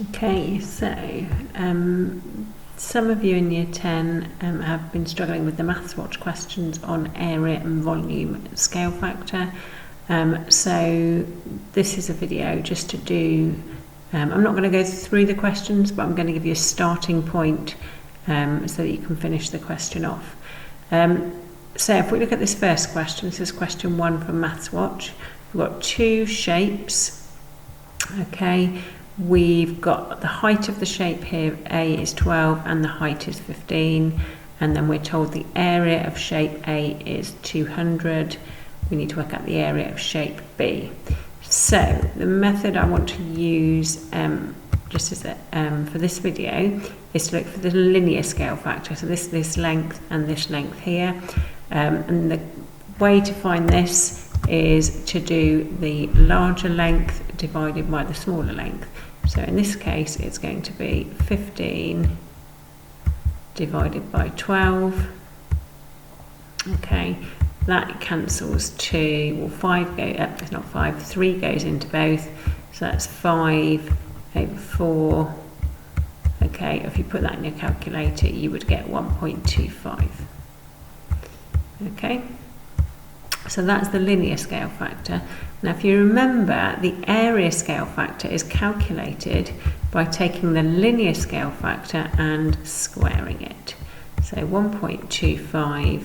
Okay, so some of you in Year 10 have been struggling with the Mathswatch questions on area and volume scale factor. So this is a video just to do, I'm not going to go through the questions, but I'm going to give you a starting point so that you can finish the question off. So if we look at this first question, this is question 1 from Mathswatch. We've got two shapes, okay. We've got the height of the shape here, A is 12 and the height is 15, and then we're told the area of shape A is 200. We need to work out the area of shape B. So the method I want to use just as for this video is to look for the linear scale factor. So this length and this length here, and the way to find this is to do the larger length divided by the smaller length. So in this case it's going to be 15 divided by 12. Okay, that cancels 2, or 5 go, it's not 5, 3 goes into both, so that's 5 over 4. Okay, if you put that in your calculator you would get 1.25. Okay, so that's the linear scale factor. Now if you remember, the area scale factor is calculated by taking the linear scale factor and squaring it. So 1.25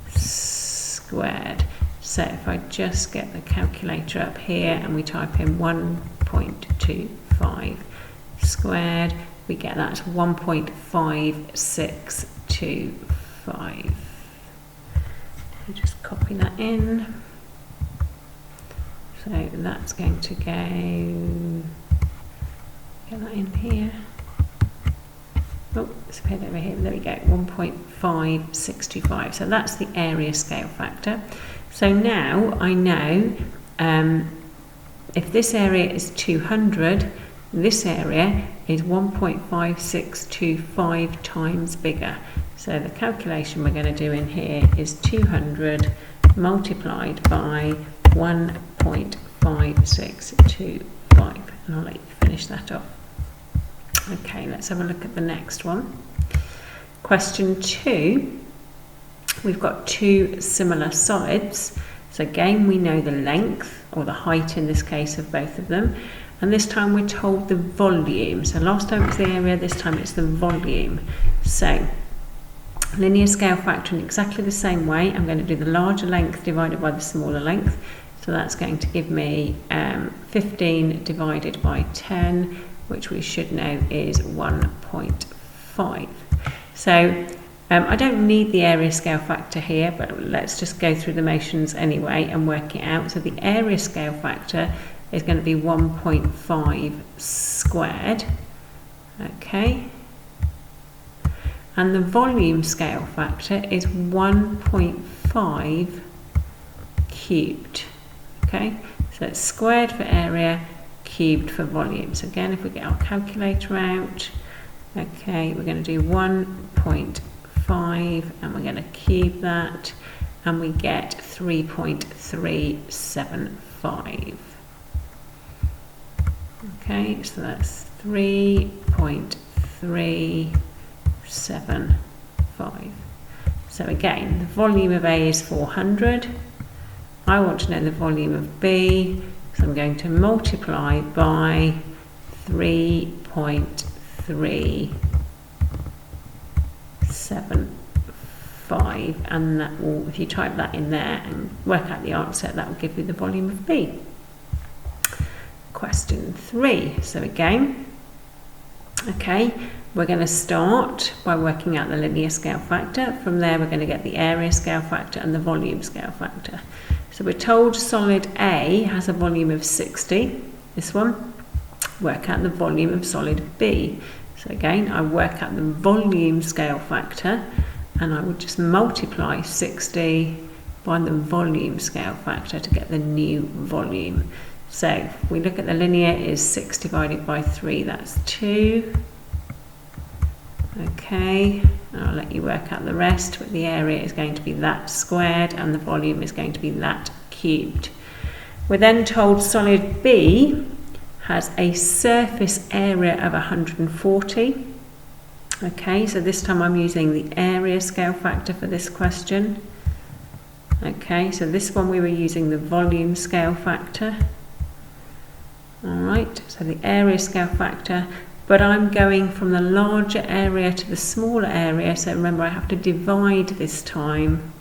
squared. So if I just get the calculator up here and we type in 1.25 squared, we get that's 1.5625. Just copy that in. So that's going to go, get that in here. Oh, it's appeared over here. There we go, 1.5625. So that's the area scale factor. So now I know if this area is 200, this area is 1.5625 times bigger. So the calculation we're going to do in here is 200 multiplied by 1.5625, and I'll let you finish that off. Okay, let's have a look at the next one. Question 2, we've got two similar solids. So again, we know the length, or the height in this case, of both of them, and this time we're told the volume. So last time it was the area, this time it's the volume. So linear scale factor in exactly the same way. I'm going to do the larger length divided by the smaller length. So that's going to give me 15 divided by 10, which we should know is 1.5. So I don't need the area scale factor here, but let's just go through the motions anyway and work it out. So the area scale factor is going to be 1.5 squared. Okay. And the volume scale factor is 1.5 cubed. Okay, so it's squared for area, cubed for volume. So again, if we get our calculator out, okay, we're going to do 1.5 and we're going to cube that, and we get 3.375. Okay, so that's 3.375. So again, the volume of A is 400. I want to know the volume of B, so I'm going to multiply by 3.375, and that will, if you type that in there and work out the answer, that will give you the volume of B. Question 3, so again, okay, we're going to start by working out the linear scale factor. From there we're going to get the area scale factor and the volume scale factor. So we're told solid A has a volume of 60, this one. Work out the volume of solid B. So again, I work out the volume scale factor, and I would just multiply 60 by the volume scale factor to get the new volume. So if we look at the linear, is 6 divided by 3, that's 2. Okay, I'll let you work out the rest, but the area is going to be that squared and the volume is going to be that cubed. We're then told solid B has a surface area of 140. Okay, so this time I'm using the area scale factor for this question. Okay, so this one we were using the volume scale factor. Alright, so the area scale factor, but I'm going from the larger area to the smaller area, so remember I have to divide this time.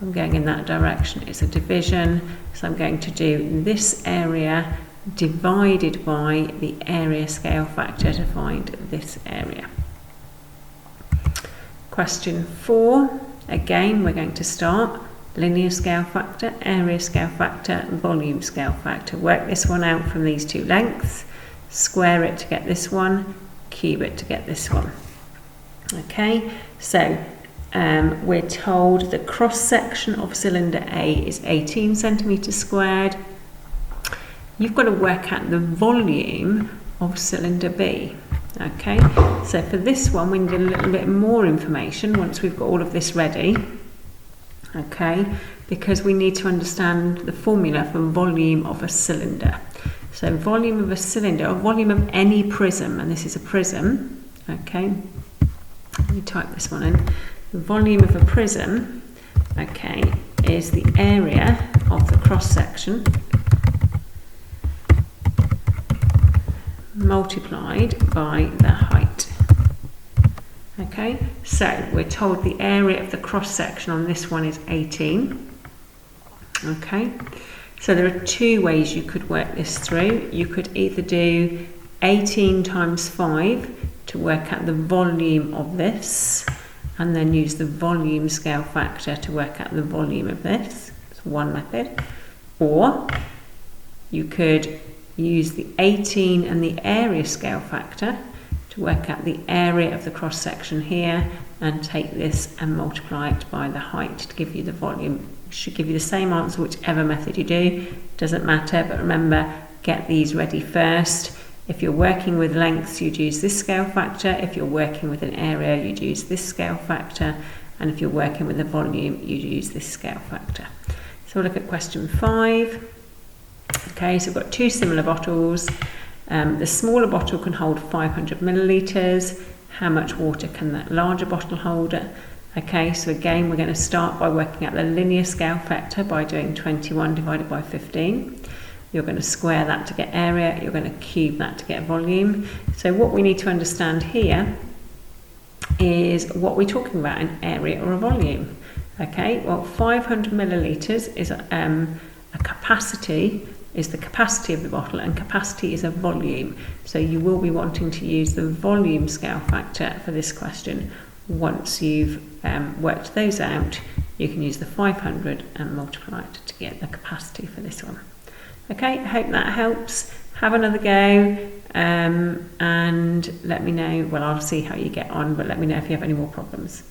I'm going in that direction, it's a division, so I'm going to do this area divided by the area scale factor to find this area. Question 4, again we're going to start linear scale factor, area scale factor, volume scale factor. Work this one out from these two lengths, square it to get this one, cube it to get this one. Okay, so we're told the cross section of cylinder A is 18 centimeters squared. You've got to work out the volume of cylinder B. Okay, so for this one we need a little bit more information once we've got all of this ready. Okay, because we need to understand the formula for volume of a cylinder. So volume of a cylinder, or volume of any prism, and this is a prism. Okay, let me type this one in. The volume of a prism, okay, is the area of the cross section multiplied by the height. Okay, so we're told the area of the cross section on this one is 18. Okay, so there are two ways you could work this through. You could either do 18 times 5 to work out the volume of this, and then use the volume scale factor to work out the volume of this. It's one method. Or you could use the 18 and the area scale factor to work out the area of the cross section here, and take this and multiply it by the height to give you the volume. It should give you the same answer whichever method you do, doesn't matter, but remember, get these ready first. If you're working with lengths, you'd use this scale factor. If you're working with an area, you'd use this scale factor, and if you're working with a volume, you'd use this scale factor. So we'll look at question 5. Okay, so we've got two similar bottles. The smaller bottle can hold 500 millilitres. How much water can that larger bottle hold? Okay, so again, we're going to start by working out the linear scale factor by doing 21 divided by 15. You're going to square that to get area. You're going to cube that to get volume. So what we need to understand here is what we're talking about, an area or a volume. Okay, well, 500 millilitres is a capacity, is the capacity of the bottle, and capacity is a volume. So you will be wanting to use the volume scale factor for this question. Once you've worked those out, you can use the 500 and multiply it to get the capacity for this one. Okay, I hope that helps. Have another go and let me know. Well, I'll see how you get on, but let me know if you have any more problems.